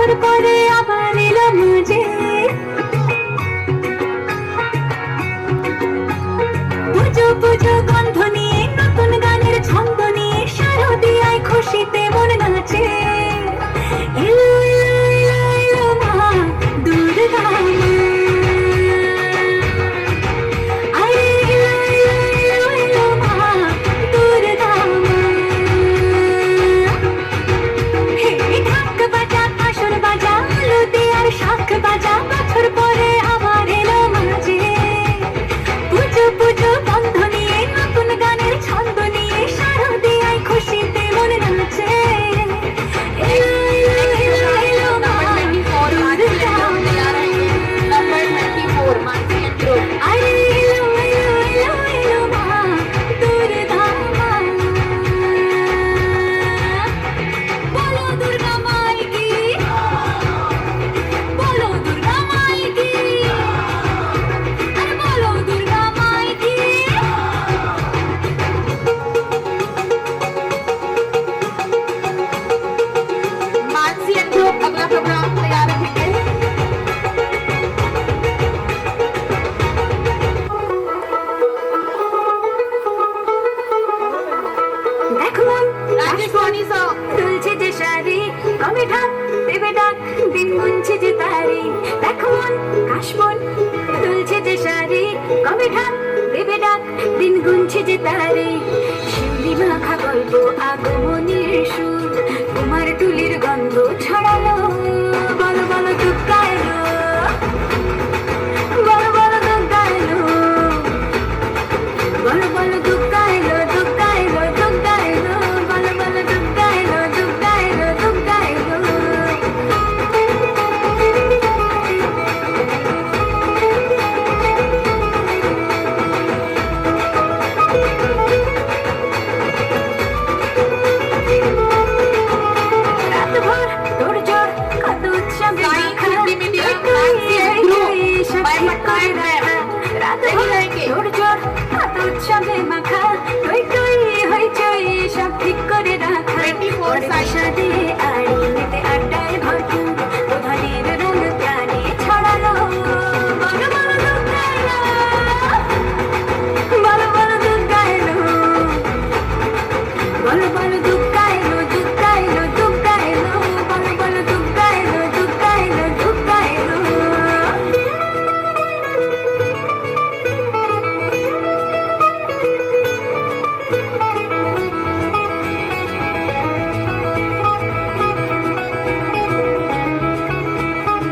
বছর পরে আবার এলো মাঝে, পুজো পুজো গন্ধ নিয়ে নতুন গানের ছন্দ নিয়ে শারদিয়ায় খুশিতে মন নাচে। এলো এলো এলো এলো মা দুর্গা মা, আরে এলো এলো এলো এলো মা দুর্গা মা। হে ঢাক বাজা কাসর বাজা আলুতে আর শাঁখ বাজা, বছর পরে আবার এলো মাঝে, পুজো পুজো গন্ধ নিয়ে নতুন গানের ছন্দ নিয়ে শারদিয়ায় খুশিতে মন নাচে। এলো এলো এলো এলো মা দুর্গা মা, আরে এলো এলো এলো এলো মা দুর্গা মা। বলো দুর্গা মাই কি, বলো দুর্গা মাই কি, আরে বলো দুর্গা মাই কি। मानसी एंड ग्रुप अगला प्रोग्राम तैयार रखेंगे। দেখো মন राजेश सोनी सर দুলছে যে শাড়ি, কবে ঢাক দেবে ডাক দিন গুনছে যে তারি। দেখো মন কাশবন দুলছে যে শাড়ি, কবে ঢাক দেবে ডাক দিন গুনছে যে তারি। শিউলি মাখা গল্প আগমনের সুর, কুমার টুলির গন্ধ ছড়ালো। বলো বলো দুর্গা এলো, বলো বলো দুর্গা এলো, বলো বলো দুর্গা এলো, দুর্গা এলো, দুর্গা এলো, বলো বলো দুর্গা এলো, দুর্গা এলো, দুর্গা এলো। রাতভর তোড়জোড় কত উৎসবে Flying মাখা, Hindi medium, তুই Nancy and এই Group, তুই সব by ঠিক Patna করে and রাখা। রাতভর Regular के। তোড়জোড় কত উৎসবে মাখা, তুই তুই হইচই সব ঠিক করে রাখা। 24 side। সাদে আড়িতে আড্ডায় ভরপুর, প্রধানের রঙ প্রাণে ছড়ালো। বলো বলো দুর্গা এলো, বলো বলো দুর্গা এলো, বলো বলো দুর্গা এলো, দুর্গা এলো, দুর্গা এলো, বলো বলো দুর্গা এলো, দুর্গা এলো, দুর্গা এলো।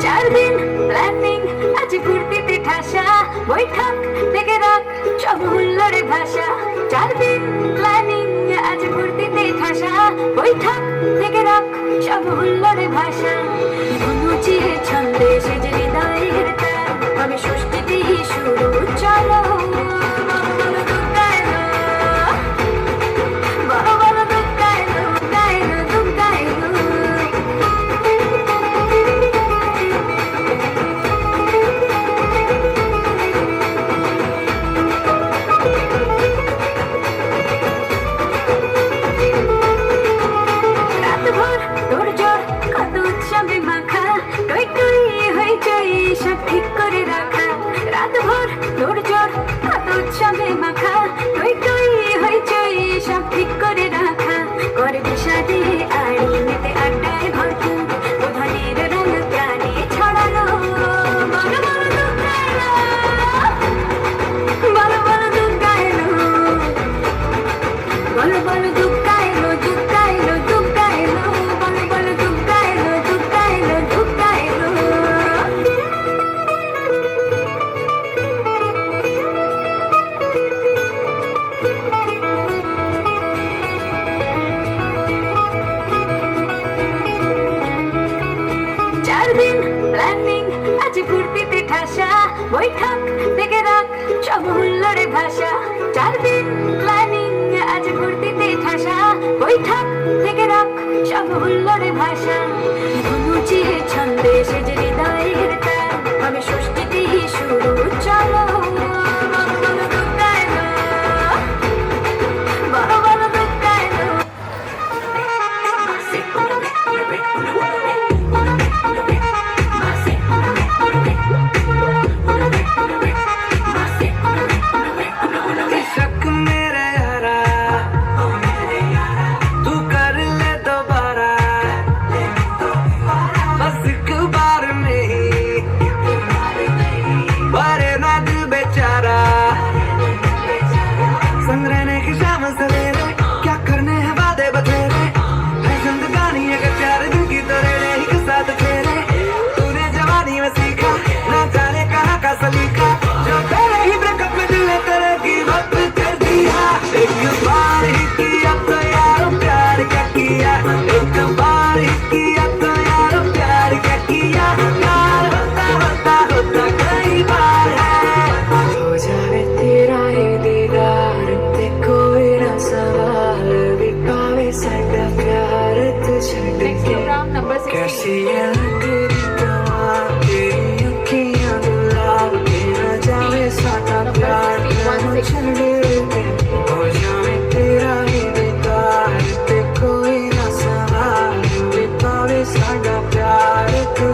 চার দিন প্ল্যানিং আজ ঘুরতিতে ঠাসা, বৈঠক থেকে রাখ সব হুল্লোড়ে ভাষা। চার দিন প্ল্যানিং আজ ঘুরতিতে ঠাসা, বৈঠক থেকে রাখ সব হুল্লোড়ে ভাষা। অনুচিয়ে ছন্দে সেজে হৃদয়ের তার, তবে ষষ্ঠীতেই শুরু চলো। বলো বলো দুর্গা এলো, বলো বলো দুর্গা এলো, দুর্গা এলো, দুর্গা এলো। রাতভর তোড়জোড় কত উৎসবে মাখা, টই টই হইচই সব ঠিক করে রাখা। রাতভর তোড়জোড় কত উৎসবে মাখা, টই টই হইচই সব ঠিক করে রাখা। করে বিষাদে আড়ি মেতে আড্ডায় ভরপুর, প্রধানের রঙ প্রাণে ছড়ালো। বলো বলো দুর্গা এলো, বলো বলো দুর্গা এলো, বলো বলো দুর্গা এলো, দুর্গা এলো, দুর্গা এলো, বলো বলো দুর্গা এলো, দুর্গা এলো, দুর্গা এলো। চার দিন প্ল্যানিং আজ ঘুরতিতে ঠাসা, বৈঠক থেকে রাখ সব হুল্লোড়ে ভাষা। চার দিন প্ল্যানিং আজ ঘুরতিতে ঠাসা, বৈঠক থেকে রাখ সব হুল্লোড়ে ভাষা। অনুচিয়ে ছন্দে সেজে হৃদয়ের তার, তবে ষষ্ঠীতেই শুরু চলো। বলো বলো দুর্গা এলো, বলো বলো দুর্গা এলো।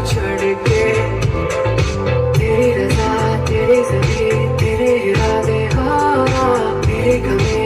छड़ के तेरी रजा तेरी सभी तेरे इरादे हाँ मेरे गमे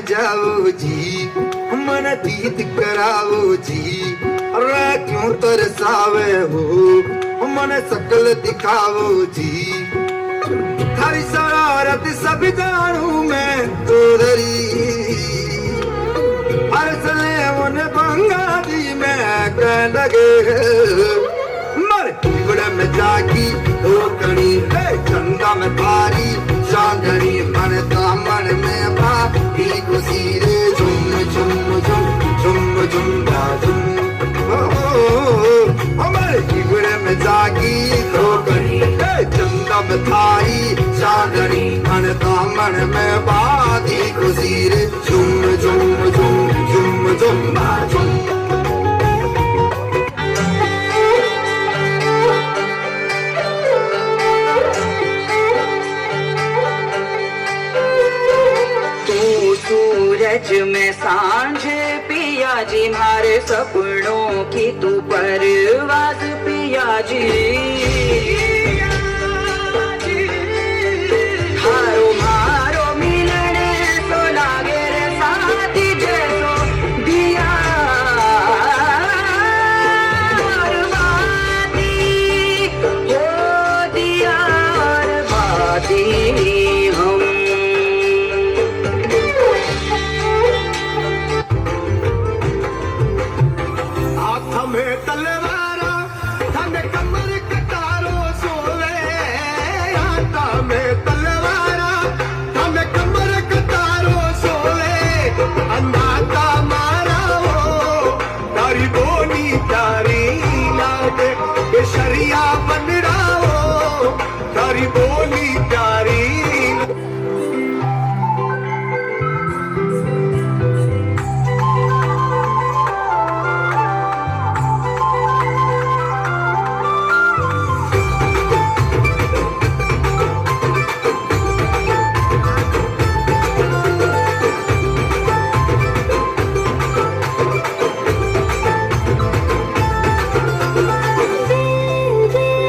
जाओ जी मन दीद कराओ जी अरे क्यों तरसावे हो मन शकल दिखाओ जी थारी शरारत सब जानू मैं तो धरी हर सले उन बंगा दी मैं कह लगे मर बिगड़ में जागी दो कणी चंदा में थारी चांदनी मन दामन में बाकी खुशी रे झुम झुम झुम झुम झुम झुम हमारे बिगड़ में जागी दो कणी चंदा में थारी चांदनी मन दामन में बाकी खुशी रे झुम झुम झुम झुम झुम झुम सूरज में सांझ पिया जी मारे सपनों की तू परवाज़ पिया जी हम हाथ में तलवारा थने कमर कटारो सोवे हाथ में तलवारा थने कमर कटारो सोवे अन्नाता मारा हो तारी बोनी तारी लागे ये शरिया बन रहा हो तारी बोली तारी दिल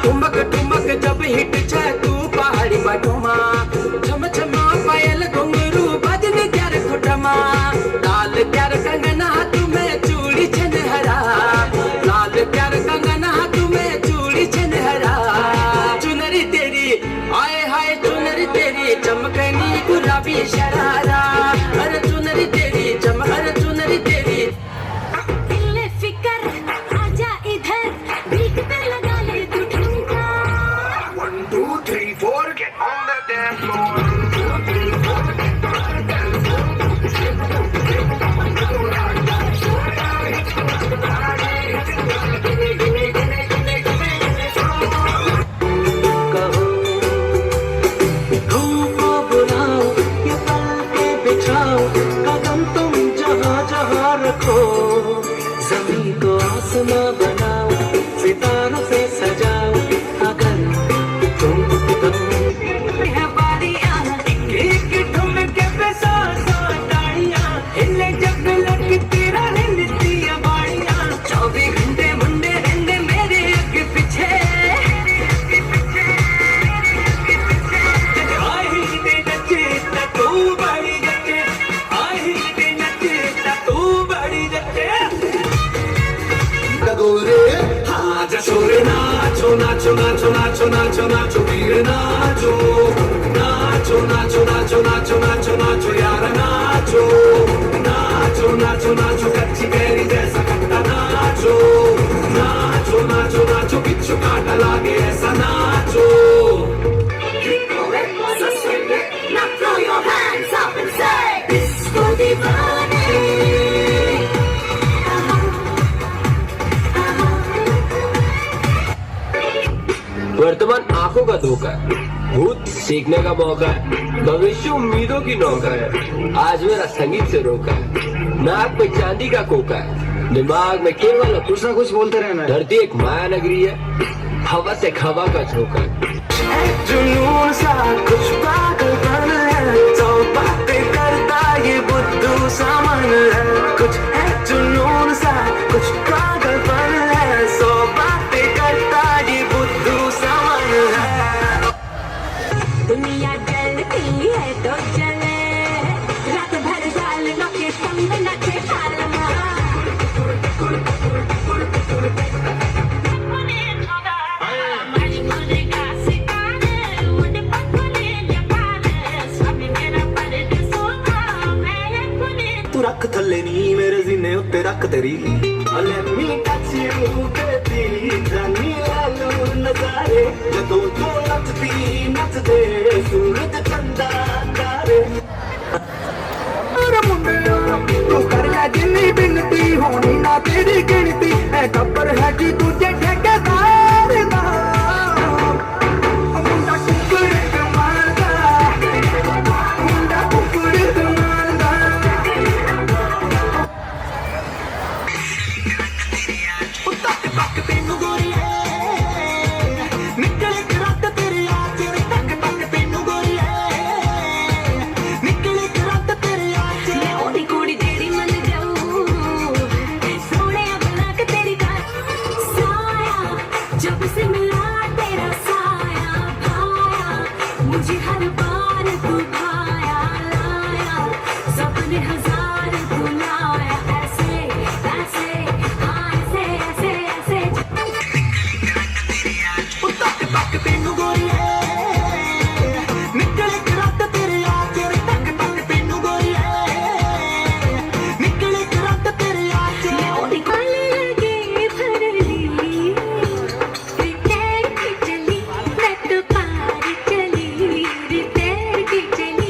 ठुमक ठुमक जब हिट छे तू पहाड़ी बटुमा छम छमा पायल घुंघरू बजन क्यार खुटमा लाल क्यार कंगना तुम्हें चूड़ी छनहरा लाल क्यार कंगना तुम्हें चूड़ी छनहरा चुनरी तेरी आए हाय चुनरी तेरी चमकनी गुलाबी शरारा अरे चुनरी तेरी चमक अरे चुनरी तेरी दिल फिकर आजा इधर बीट पे लगा ले तू ठुमका 1 2 3 4 get on the dance floor 1 2 3 4 get on the dance floor धूपो बुलाओ ये पल के बिछाओ कदम तुम जहाँ जहाँ रखो जमीन को आसमां बनाओ सितारों से सजाओ अगर तुम है बारियां एक ठुमके पे सौ ताड़ियां हिले जब लगती रहती है बाड़ियां 24 घंटे मुंडे रहंदे मेरे आगे पीछे नाचो नाचो नाचो नाचो नाचो नाचो वीर नाचो नाचो नाचो नाचो नाचो नाचो नाचो यार नाचो नाचो नाचो नाचो कच्ची कैरी जैसा खट्टा नाचो नाचो नाचो नाचो बिच्छू काटा लागे ऐसा नाचो Now throw your hands up and say Disco Divane वर्तमान आंखों का धोखा है भूत सीखने का मौका है भविष्य उम्मीदों की नौका है आज मेरा संगीत से रोका है नाक पे चांदी का कोका है दिमाग में केवल कुछ ना कुछ बोलते रहना है धरती एक माया नगरी है हवा से हवा का झोंका है जुनून सा कुछ पागलपन है सौ बातें करता ये बुद्धू सामान है कुछ है जुनून सा कुछ पागलपन है सौ बातें करता ये बुद्धू सामान है दुनिया जलती है तो जले रात भर जालनों के संग नचे पालमा तू रख थल्ले नी मेरे सीने उत्ते रख तेरी let me touch you baby जानी लालू नजारे जदों तू नचदी नचदे सूरज चंदा तारे तू कर ले जिन्नी बिनती होनी ना तेरी गिनती ऐ खबर है कि तुझे ठेकेदार दा मुंडा कुकड़े कमांदा मुंडा कुकड़े कमांदा तक तक तेनू गोरीए निकले रात तेरे आज तक तक तेनू गोरीए निकले रात तेरे आज मैं ओदी कुड़ी तेरी मन जाऊं सोने बना के तेरी गाल साया जब से मिला तेरा साया भाया मुझे हर बार तू भाया लाया सपने हजार तू लाया ऐसे ऐसे हाँ ऐसे ऐसे ऐसे तक तक तेनू गोरीए निकले रात तेरे आज तक तक तेनू गोरीए निकले रात तेरे आज मैं ओदी काले लगे भरली क्रिकेट की चली मैं तो पार चली रिटेर की चली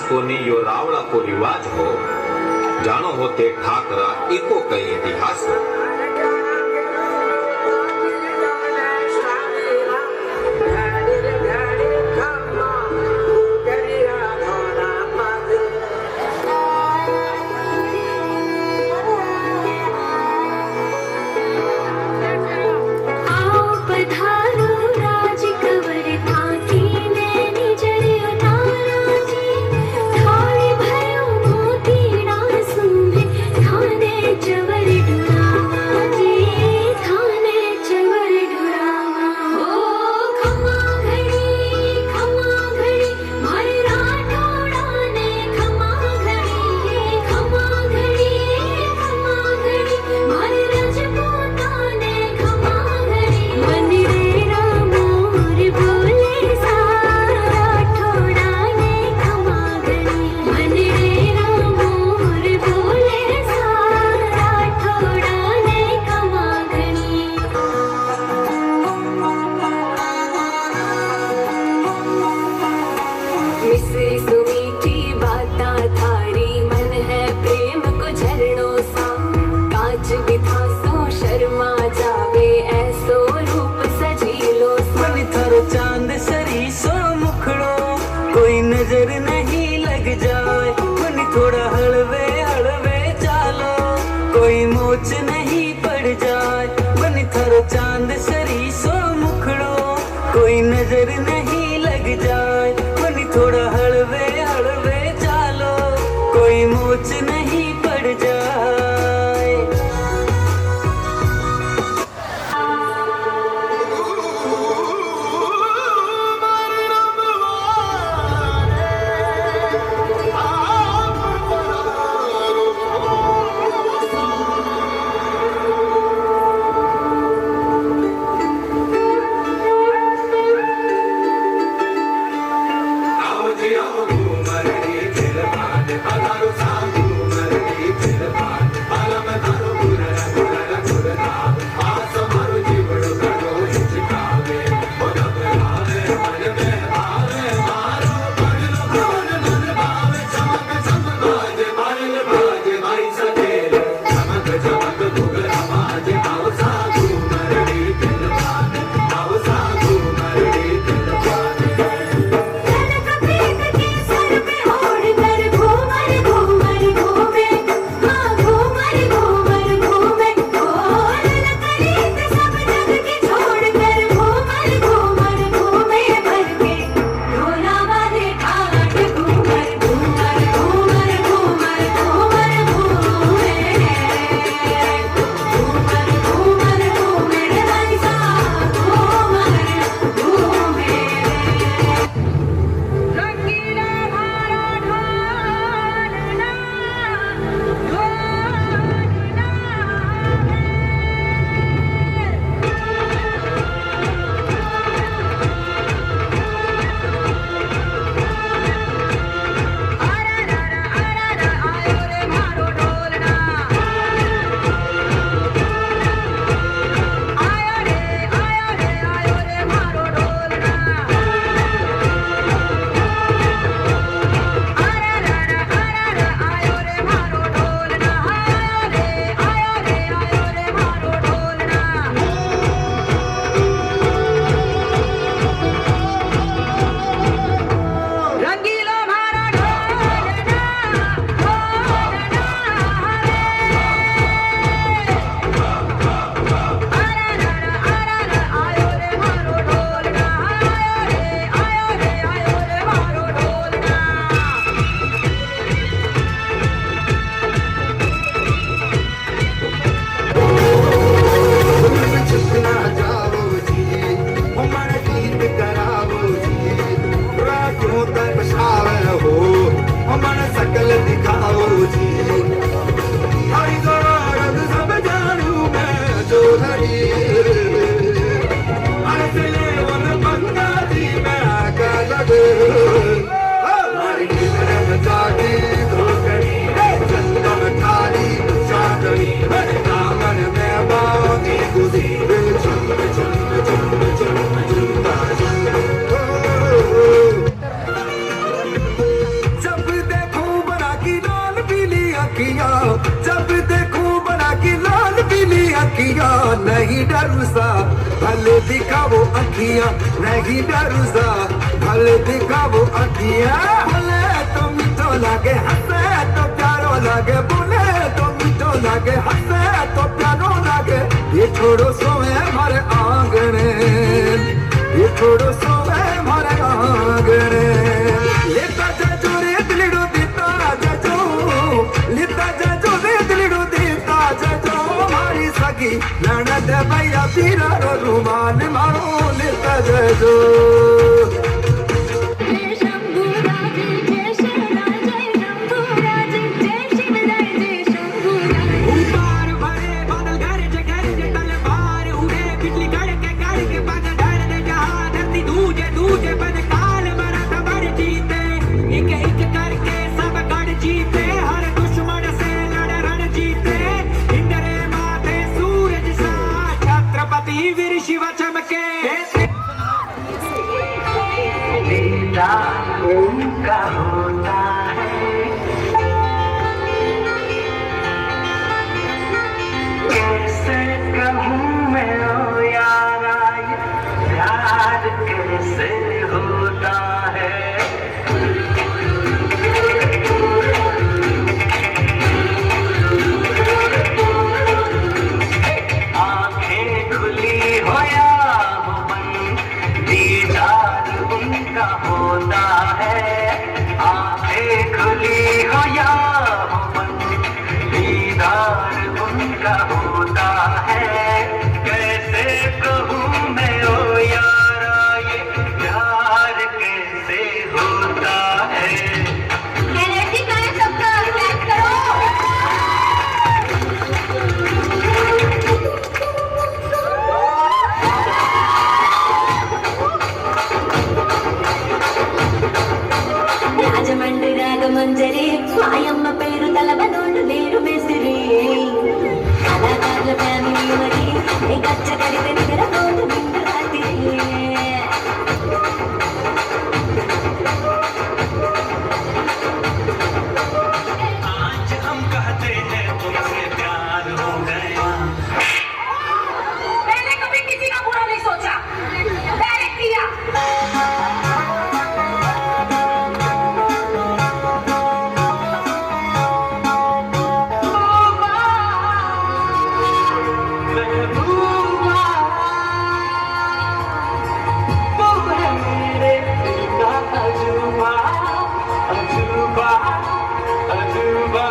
कोनी यो रावड़ा को रिवाज हो जानो होते ठाकरा इको कई इतिहास हो। चवर डुरा तारो चांद सरी सो मुखड़ो कोई नजर नहीं लग जाए मनी थोड़ा हलवे हलवे चालो कोई मोच नहीं पड़ जाए नहीं डरूसा भले दिखावो अखियां नहीं डरूसा भले दिखावो अखियां बोले तो मीठो लागे हंसे तो प्यारो लागे बोले तो मीठो लागे हंसे तो प्यारो लागे ये छोड़ो सोए हमारे आंगने ये छोड़ो सोए हमारे आंगने लेता जाजो रे दिलड़ो देता जाजो लेता जाजो रे दिलड़ो देता जाजो हमारी सगी लड़त भैया पीरा रो रुमान मारो लेता जाजो वीर शिवा चमके उनका होता है कैसे कहूँ मैं ओ यारा प्यार कैसे होता है आंखें खुली ಕಚ್ಚ ಕಡಿಮೆ ನಿಗರ ಹೋದ ಬಿಂದಾತಿರೇ आज हम कहते हैं तुमसे प्यार हो गया मैंने कभी किसी का बुरा नहीं सोचा डायरेक्ट किया महबूबा तू है मेरे दिल का अजूबा अजूबा अजूबा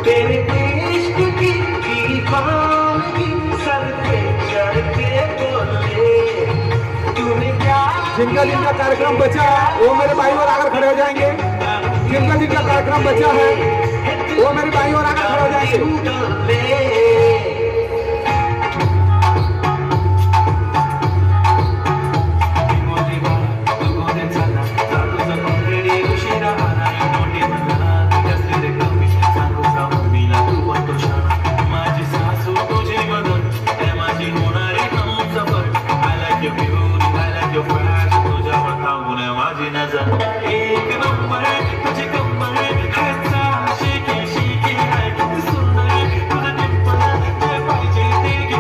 तेरे इश्क की दीवानगी सर पे चढ़ के बोले तूने क्या जिनका जिनका कार्यक्रम बचा है वो मेरे भाई और आकर खड़े हो जाएंगे। जिनका जिनका कार्यक्रम बचा है वो मेरे भाई और आकर खड़े हो जाएंगे। एक नंबर तुझे कमर ऐसा शीकी शीकी है सुंदर तुझे डिंपल है पाइजे तेरी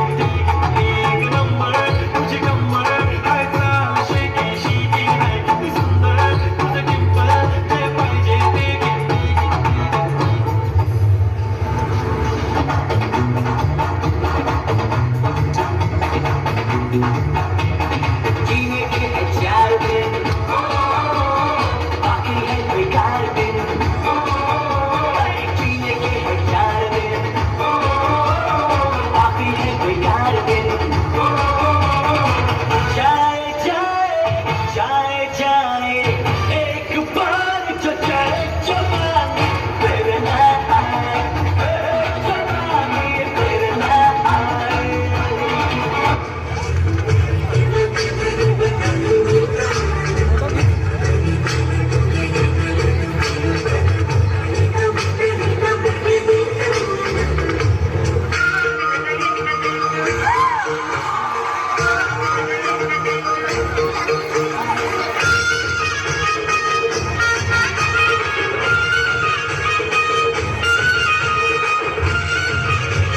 एक नंबर तुझे कमर ऐसा शीकी शीकी है सुंदर तुझे डिंपल है पाइजे तेरी जीने के है 4 दिन बाकी है बेकार दिन जीने के है 4 दिन बाकी है बेकार दिन जाए जाए जाए जाए एक बार जो जाए जवानी फिर ना आए जवानी फिर ना आए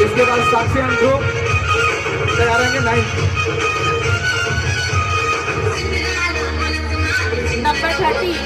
इसके बाद साक्षी अंशु तैयार रहेंगे 9। Number 30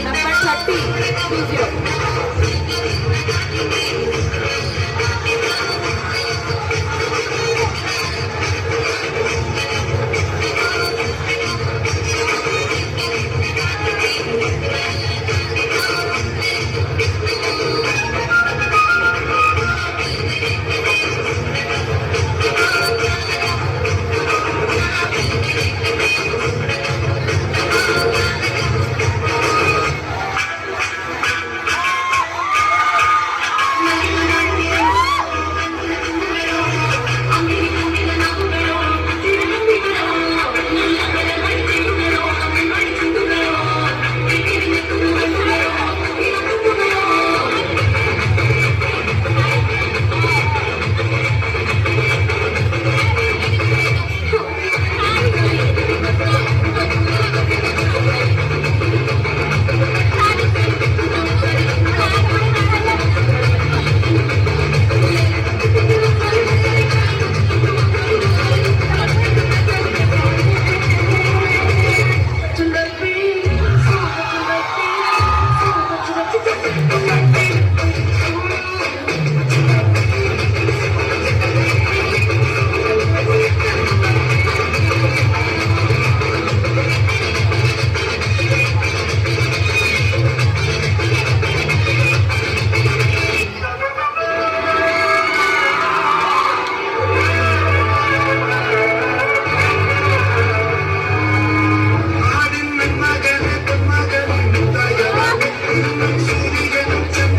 Thank you.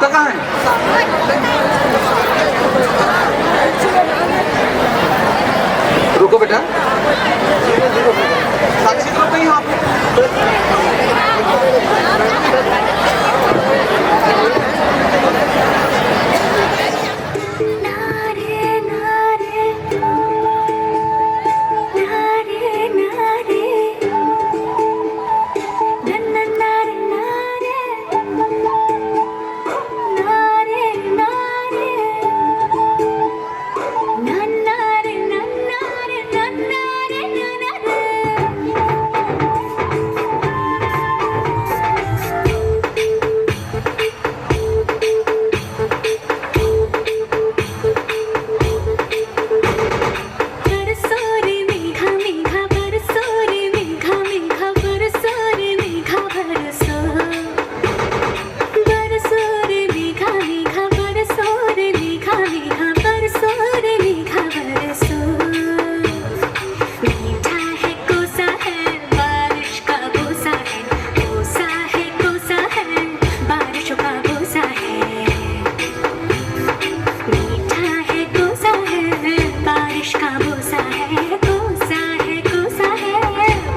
तो कहाँ है? रुको बेटा, साक्षी तो कहीं आप नारे नारे नारे नारे नन्ना नारे नारे नारे नारे नन्नारे नन्नारे नन्नारे नन्नारे बरसो रे मेघा मेघा बरसो रे मेघा मेघा बरसो रे मेघा बरसो बरसो रे मेघा मेघा बरसो रे मेघा मेघा बरसो रे मेघा बरसो मीठा है कोसा है बारिश का बोसा है कोसा है कोसा है बारिशों का बोसा है मीठा है कोसा है बारिश का बोसा है कोसा है कोसा है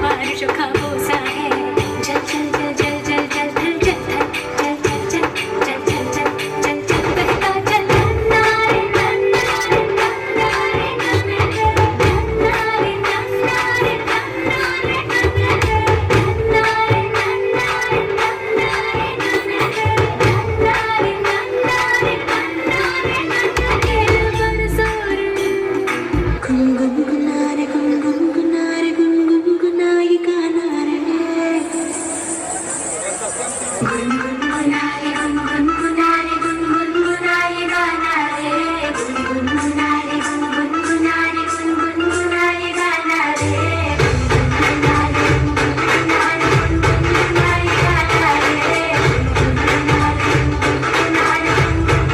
बारिशों का बोसा है जल जल जल जल जल जल जल जल जल जल जल जल जल जल जल बहता जल नारे नारे नारे नारे नारे नारे गुनगुनारे गुनगुनारे गुनगुनाए गाना रे गुनगुनारे गुनगुनारे गुनगुनाए गाना रे गुनगुनारे गुनगुनारे गुनगुनाए गाना रे गुनगुनारे गुनगुनारे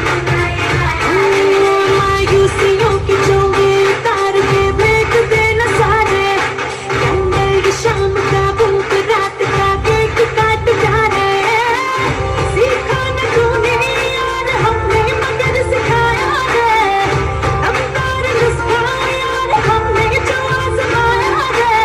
गुनगुनाए गाना रे मायूसियों की चोगे उतार के फेंक देना सारे जंगल की शाम का भूख रात का केक काट जाने सीखा न तूने यार हमने मगर सिखाया है रफ्तार नुस्खा यार हमने जो आजमाया है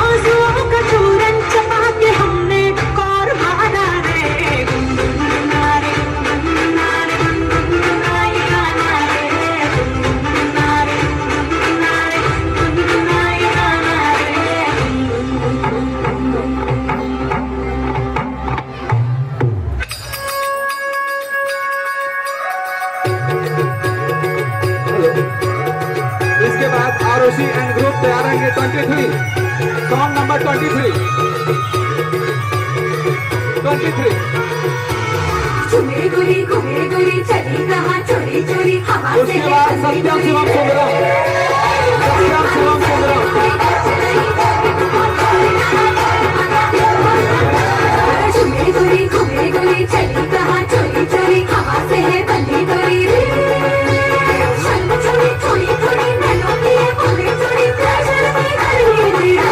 आंसुओं का चूरन चबा के हमने कौर मारा रे गुनगुनारे गुनगुनारे गुनगुनाए गाना रे गुनगुनारे गुनगुनारे गुनगुनाए गाना रे इसके बाद आरोशी एंड ग्रुप तैयार रहेंगे 23 सॉन्ग नंबर 23 घूमे गोरी चली कहाँ चोरी चोरी हवा से उसके बाद सत्यम शिवम सुंदरम घूमे गोरी चली कहाँ चोरी चोरी हवा से है बंदी डोरी शर्म छोड़ी थोड़ी थोड़ी नैनों की है बोले चोरी प्यार की गली लीड़ा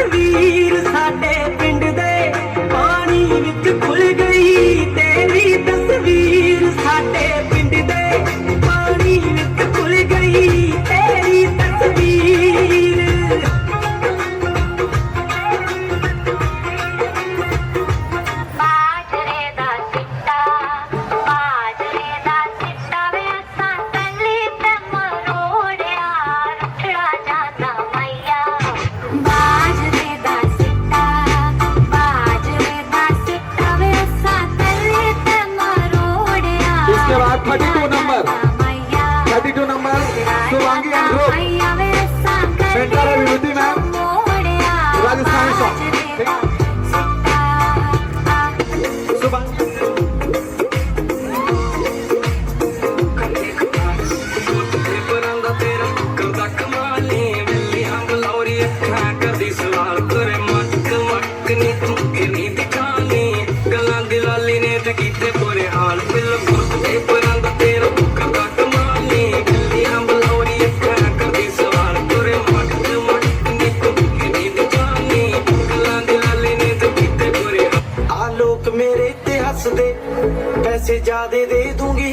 तस्वीर साडे पिंड दे पानी विच खुल गई तेरी तस्वीर साडे पिंड दे पानी विच खुल गई तेरी तस्वीर बाजरे दा सिट्टा वे असां तले ते मरोड़िया रुठड़ा जांदा मैया बाजरे दा सिट्टा वे असां तले ते मरोड़िया इसके बाद 32 number 32 number Shivangi and group mentor है विभूति मैम राजस्थानी सॉन्ग मेरे इतिहास दे पैसे ज्यादा दे दूंगी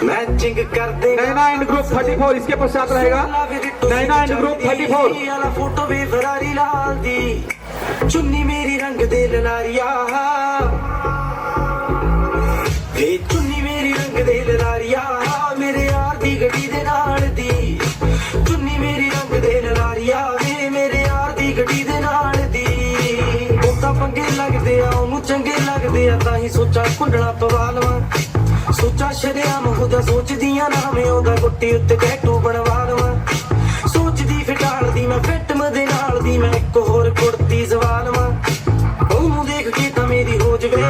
मैचिंग कर दे नैना एंड ग्रुप 34 इसके पश्चात रहेगा नैना एंड ग्रुप 34 वाला फोटो भी फरारी लाल दी चुन्नी मेरी रंग दे ललारिया वे चुन्नी मेरी रंग दे ललारिया मेरे यार दी गड्डी दे नाल दी चुन्नी मेरी रंग दे ललारिया वे मेरे यार दी गड्डी दे नाल दी ओता पंगे लगदे आ ओनू चंगे लगदे आ ताही सोचा कुंडला पवा लवां सोचा शरियाम खुदा सोचदियां ना मैं ओदा गुट्टी उत्ते टैटू बनवा लवां सोचदी फिटाल दी मैं फिट मदे नाल दी मैं एक होर कुर्ती सवा लवां ओनू देख के तां मेरी हो जवे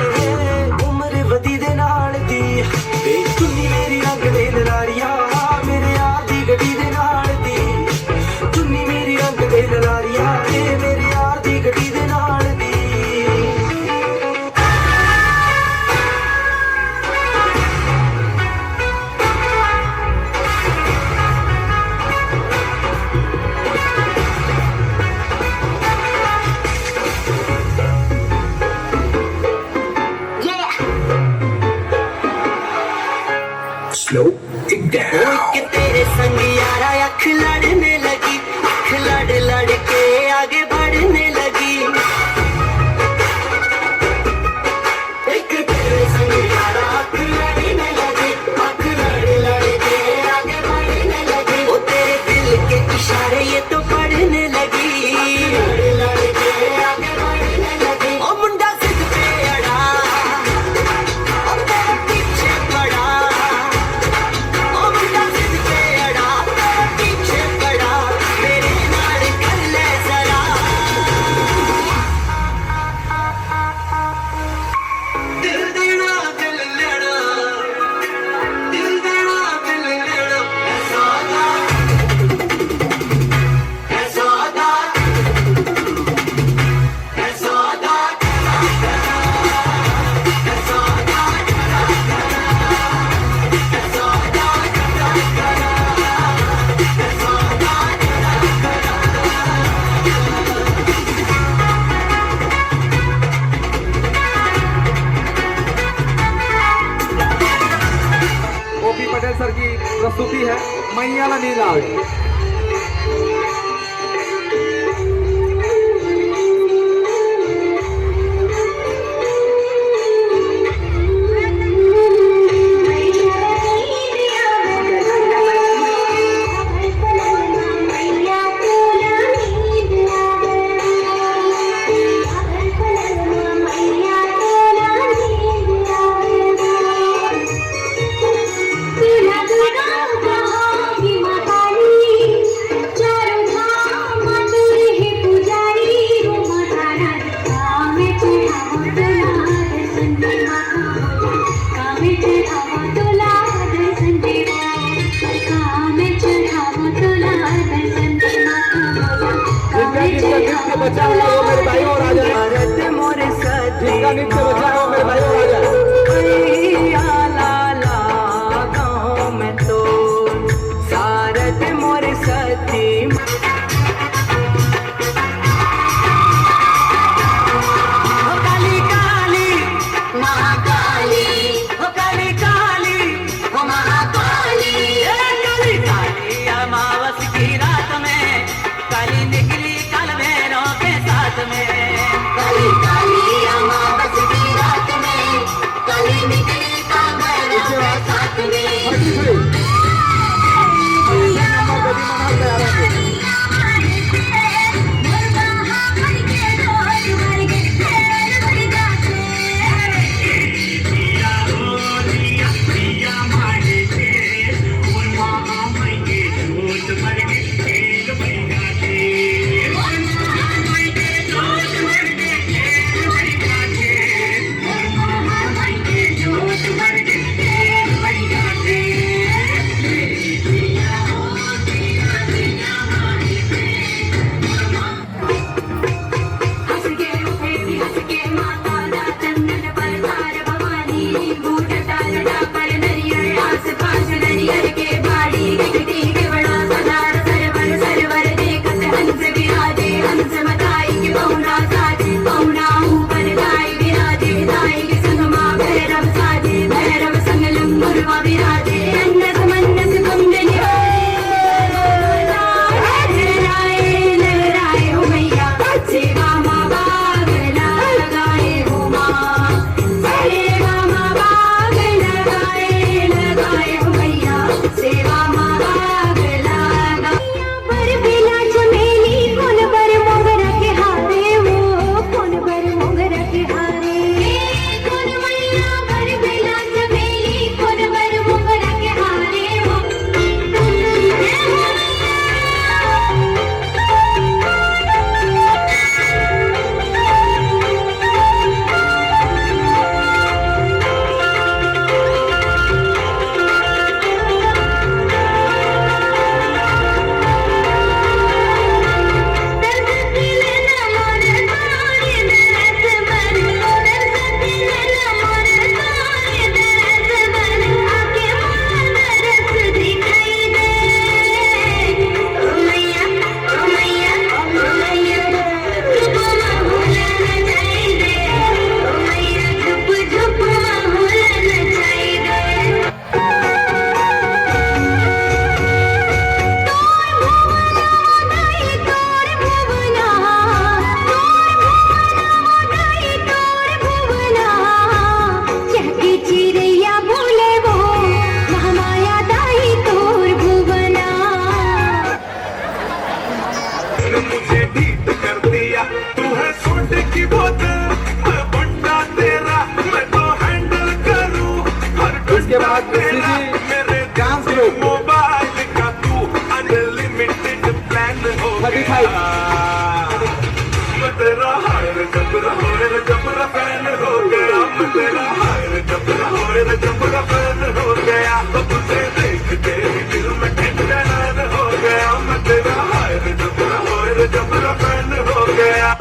उम्र वदी दे नाल दी वे चुन्नी मेरी रंग दे ललारिया मेरे यार दी गड्डी दे नाल दी चुन्नी मेरी रंग दे ललारिया मेरे यार दी गड्डी दे नाल दी Slow it down. कि तेरे संग यारा अख लड़ने लगी अख लड़ लड़ के आगे बढ़ने लगी एक तेरे संग यारा अख लड़ने लगी अख लड़ लड़ के आगे बढ़ने लगी वो तेरे दिल के इशारे ये तो पढ़ने लगी लड़ लड़ के आगे बढ़ने लगी ओ मुंडा सिद्ध पे अड़ा और तेरे पीछे पड़ा ओपी पटेल सर की प्रस्तुति है मैयाला नींद आवे बचा हुआ वो मेरे भाई और राजा जिसका नृत्य बचा है वो मेरे भाई और राजा तेरा हाय रे जबरा होए रे जबरा फैन हो गया मैं तेरा हाय रे जबरा होए रे जबरा फैन हो गया तो तुझे देख के ही दिल में ठंडन हो गया मैं तेरा हाय रे जबरा होए रे जबरा फैन हो गया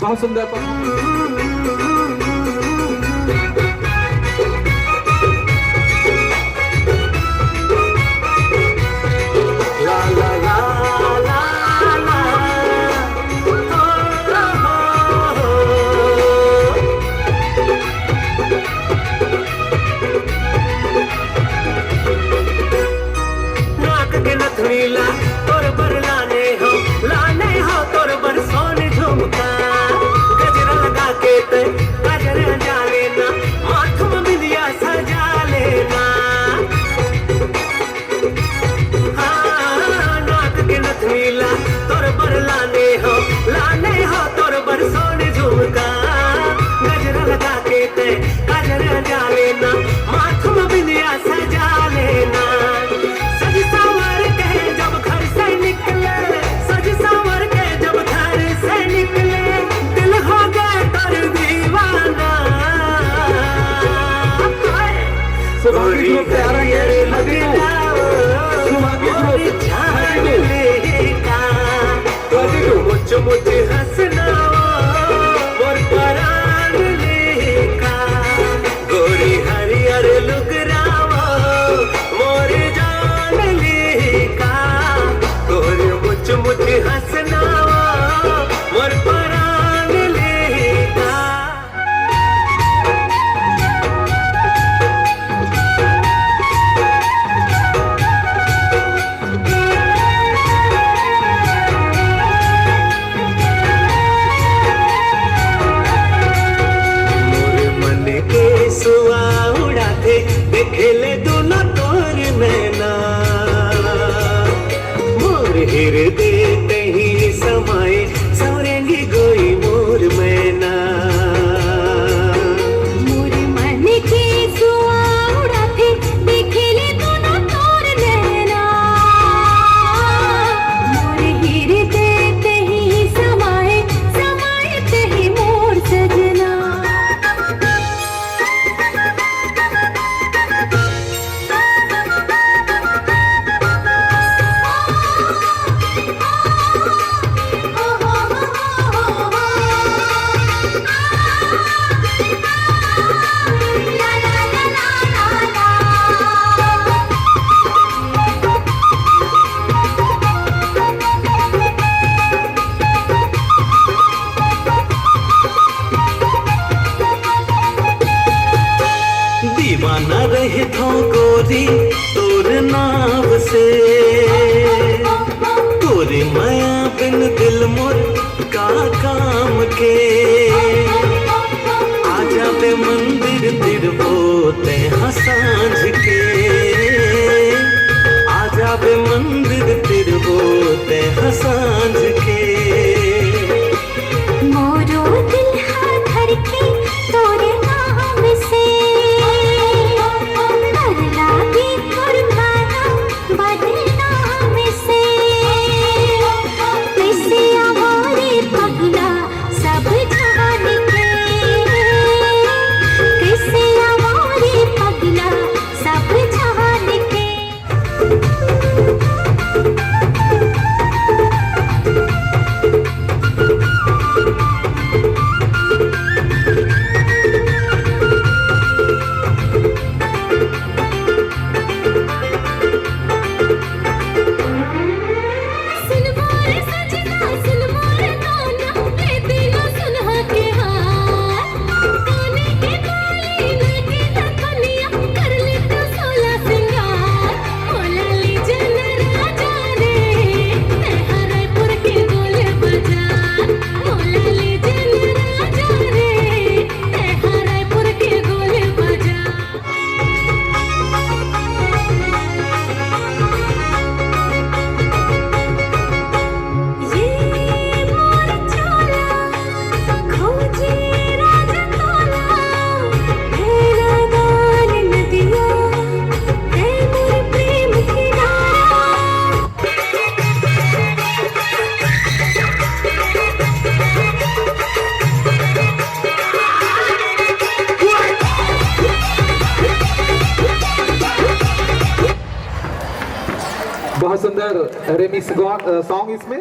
बहुत सुंदर मुझे हंसना और परान लेका गोरी हरियर लुगरावा मोर जान लेका गोरी मुझे हंसना और परान लेका दीवाना रहे थो गोरी तोर नाव से तोरी माया बिन दिल मोर का काम के आजा बे मंदिर तिरबो ते सांझ के आजा बे मंदिर तिरबो ते सांझ के मोरो दिल हा धड़के तोरे नाम से कर लागी कुर्बाना बदनाम से कैसे हमारे पगला सब जान के कैसे हमारे पगला सब जान के बहुत सुंदर रेमिक्स सॉन्ग इसमें